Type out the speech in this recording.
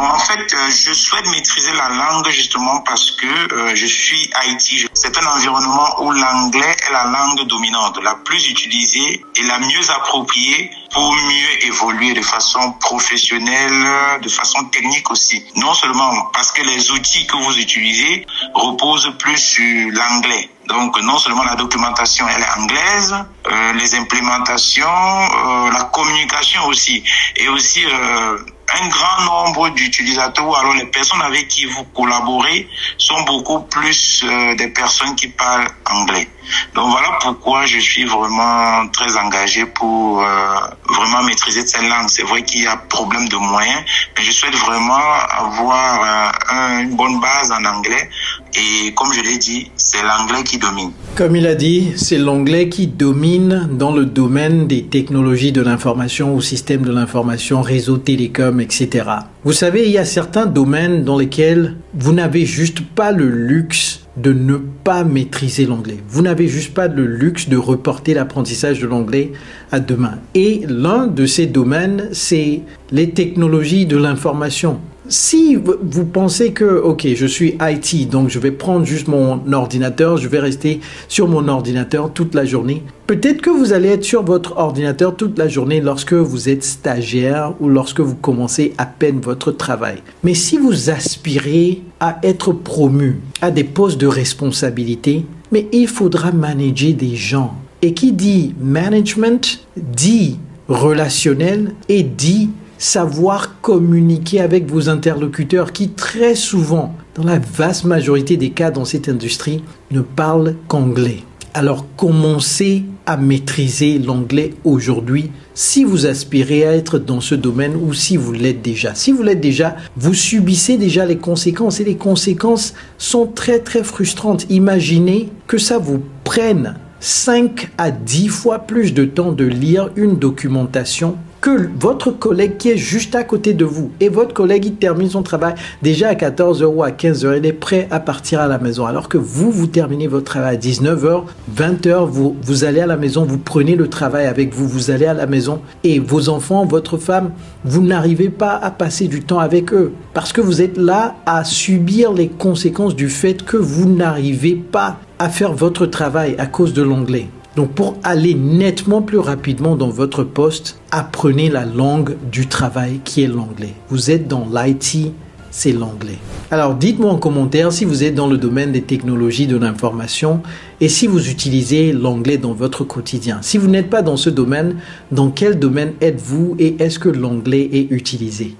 En fait, je souhaite maîtriser la langue justement parce que je suis Haïti. C'est un environnement où l'anglais est la langue dominante, la plus utilisée et la mieux appropriée pour mieux évoluer de façon professionnelle, de façon technique aussi. Non seulement parce que les outils que vous utilisez reposent plus sur l'anglais. Donc non seulement la documentation elle est anglaise, les implémentations, la communication aussi, et aussi un grand nombre d'utilisateurs ou alors les personnes avec qui vous collaborez sont beaucoup plus des personnes qui parlent anglais. Donc voilà pourquoi je suis vraiment très engagé pour vraiment maîtriser cette langue. C'est vrai qu'il y a problème de moyens, mais je souhaite vraiment avoir une bonne base en anglais. Et comme je l'ai dit, c'est l'anglais qui domine. Comme il a dit, c'est l'anglais qui domine dans le domaine des technologies de l'information ou système de l'information, réseau télécom, etc. Vous savez, il y a certains domaines dans lesquels vous n'avez juste pas le luxe de ne pas maîtriser l'anglais. Vous n'avez juste pas le luxe de reporter l'apprentissage de l'anglais à demain. Et l'un de ces domaines, c'est les technologies de l'information. Si vous pensez que, ok, je suis IT, donc je vais prendre juste mon ordinateur, je vais rester sur mon ordinateur toute la journée, peut-être que vous allez être sur votre ordinateur toute la journée lorsque vous êtes stagiaire ou lorsque vous commencez à peine votre travail. Mais si vous aspirez à être promu à des postes de responsabilité, mais il faudra manager des gens. Et qui dit management, dit relationnel et dit savoir communiquer avec vos interlocuteurs qui très souvent, dans la vaste majorité des cas dans cette industrie, ne parlent qu'anglais. Alors commencez à maîtriser l'anglais aujourd'hui si vous aspirez à être dans ce domaine ou si vous l'êtes déjà. Si vous l'êtes déjà, vous subissez déjà les conséquences et les conséquences sont très très frustrantes. Imaginez que ça vous prenne 5 à 10 fois plus de temps de lire une documentation que votre collègue qui est juste à côté de vous. Et votre collègue, il termine son travail déjà à 14h ou à 15h. Il est prêt à partir à la maison. Alors que vous terminez votre travail à 19h, 20h, vous allez à la maison, vous prenez le travail avec vous, vous allez à la maison et vos enfants, votre femme, vous n'arrivez pas à passer du temps avec eux parce que vous êtes là à subir les conséquences du fait que vous n'arrivez pas à faire votre travail à cause de l'anglais. Donc pour aller nettement plus rapidement dans votre poste, apprenez la langue du travail qui est l'anglais. Vous êtes dans l'IT, c'est l'anglais. Alors dites-moi en commentaire si vous êtes dans le domaine des technologies de l'information et si vous utilisez l'anglais dans votre quotidien. Si vous n'êtes pas dans ce domaine, dans quel domaine êtes-vous et est-ce que l'anglais est utilisé ?